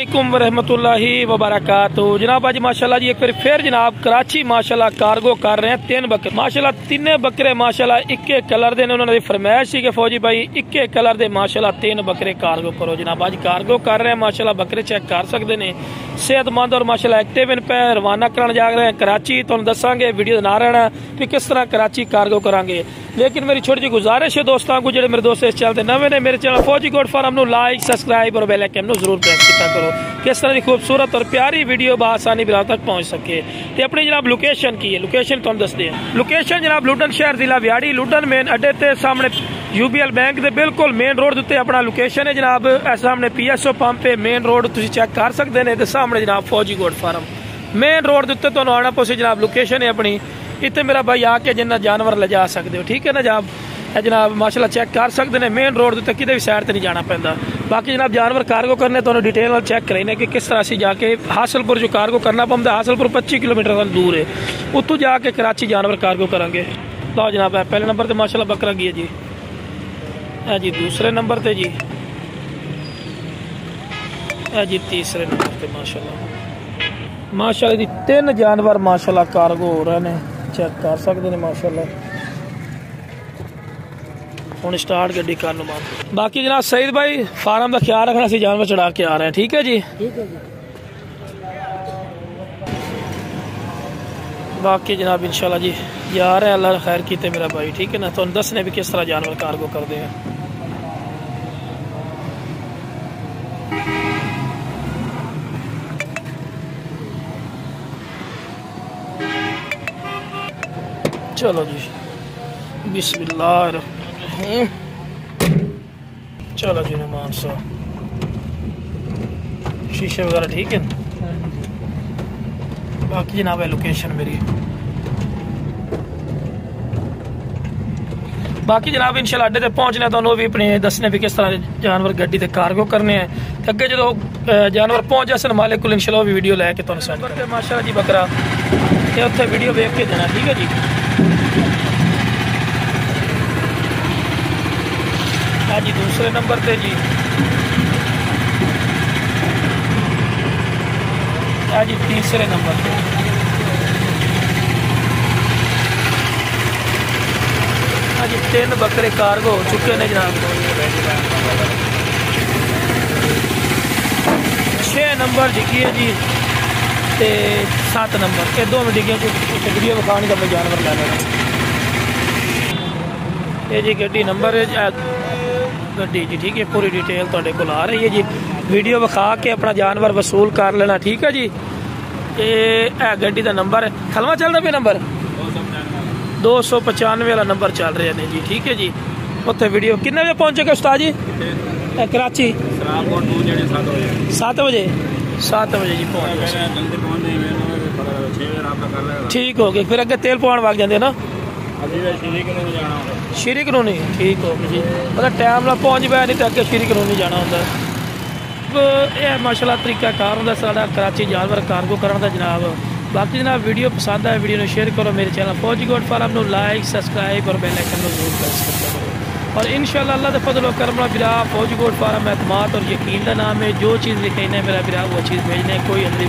वालेकुम रहमतुल्लाहि वबरकातुहू। जनाब आज माशाल्लाह जी एक बार फिर जनाब कराची माशाल्लाह कार्गो कर रहे हैं 3 बकरे माशाल्लाह। 3 बकरे माशाल्लाह इक्के कलर दे ने। उन्होंने फरमाइश सी कि फौजी भाई इक्के कलर दे माशाल्लाह 3 बकरे कार्गो करो। जनाब आज कार्गो कर रहे हैं माशाल्लाह। बकरे चेक कर सकते हैं, सेहतमंद और माशाल्लाह एक्टिव इन पे रवाना करने जा रहे हैं कराची। तुहानू दसांगे वीडियो ना रहना कि किस तरह कराची कार्गो करांगे। लेकिन मेरी छोटी जी गुजारिश है दोस्तों को, जो मेरे दोस्त इस चैनल ते नवे ने, मेरे चैनल फौजी गोट फार्म नू लाइक सब्सक्राइब और बेल आइकन नू जरूर प्रेस किया करो, किस तरह की खूबसूरत और प्यारी वीडियो बआसानी बिरा तक पहुंच सके। ते अपनी जनाब लोकेशन की है, लोकेशन तुहानू दसदे हैं। लोकेशन जनाब लुडन शहर जिला व्याड़ी लुडन मेन अड्डे ते सामने यूबीएल बैंक के बिल्कुल मेन रोड उत्ते अपना लोकेशन है जनाब। सामने पीएसओ पंप पे मेन रोड तुसीं चेक कर सकते हैं। ते सामने जनाब फौजी गोट फार्म मेन रोड के उत्ते तुहानू आना पौसे जनाब। लोकेशन है अपनी इतने मेरा भाई आके जिन्ना जानवर ले जा सकते हो, ठीक है ना जनाब। जनाब माशाल्लाह चेक कर सकते हैं मेन रोड उत्ते किते भी साइड ते नहीं जाना पैंदा। बाकी जनाब जानवर कार्गो करने तो डिटेल चेक करें कि किस तरह से जाके हासलपुर जो कार्गो करना पौंदा। हासलपुर 25 किलोमीटर दूर है, उतों जाके कराची जानवर कार्गो करांगे। लो जनाब पहले नंबर ते माशाल्लाह बकरा गया जी, है जी दूसरे नंबर ते जी, है जी तीसरे नंबर ते माशाल्लाह। माशाल्लाह जी 3 जानवर माशाल्लाह कार्गो हो रहे हैं, चेक कर सकते हैं माशाल्लाह। हुण स्टार्ट गड्डी कर लो मार। बाकी जनाब सईद भाई फार्म का ख्याल रखना, सी जानवर चढ़ा के आ रहे हैं, ठीक है जी। ठीक है जी। बाकी जनाब इंशाल्लाह जी जा रहे हैं, अल्लाह खैर कीते मेरा भाई, ठीक है ना। तो दसने भी किस तरह जानवर कार्गो करते हैं। चलो जी बिस्मिल्लाह। चलो जी नुमान साहब शीशे वगैरह ठीक है। बाकी जनाब है लोकेशन मेरी। बाकी जनाब इंशाल्लाह अड्डे ते पहुंचना तो भी अपने दसने भी किस तरह जानवर गड्डी ते कार्गो करने हैं। अगे जो जानवर पहुंच जासन मालिक को इंशाल्लाह भी वीडियो लैके तुहानू सेंड करते माशाल्लाह जी बकरा ते उत्थे वीडियो देख के देना, ठीक है जी। जी दूसरे नंबर पे जी, जी तीसरे नंबर पे, जी 3 बकरे कार्गो हो चुके हैं जनाब। 6 नंबर डिग्गी है जी, 7 नंबर ये 2 डिग्गियों को वीडियो विखाने का जानवर ला लेना। ये जी गड्डी नंबर है गड्डी जी, ठीक है। पूरी डिटेल तुहाडे कोल आ रही है जी, वीडियो विखा के अपना जानवर वसूल कर लेना, ठीक है जी। ये गड्डी का नंबर है, खलवा चलता पे नंबर 295 वाला नंबर चल रहे हैं जी, ठीक है जी। उत्थे वीडियो कितने बजे पहुंचेगा उस्ताद जी? कराची 7 बजे 7 बजे जी पहुंच। ठीक हो गया, फिर अगे तेल पवाण वग जाते ना श्री कलोनी, ठीक हो गया जी। मतलब टाइम ना पहुंच पाया, नहीं तो अगे श्री कलोनी जाना होंगे। यह माशाल्लाह तरीका कार होंगे साड़ा कराची जानवर कार्गो करने का जनाब। बाकी जनाब वीडियो पसंद आए वीडियो शेयर करो, मेरे चैनल फौजी गोट फार्म को लाइक सब्सक्राइब और बेल आइकन को जरूर प्रेस करो। और इंशाल्लाह अल्लाह के फजल व करम बिरा फौजी गोट फार्म एतमाद और यकीन का नाम है। जो चीज़ लिखी है मेरा बिरा वो चीज़ भेजने, कोई अंदर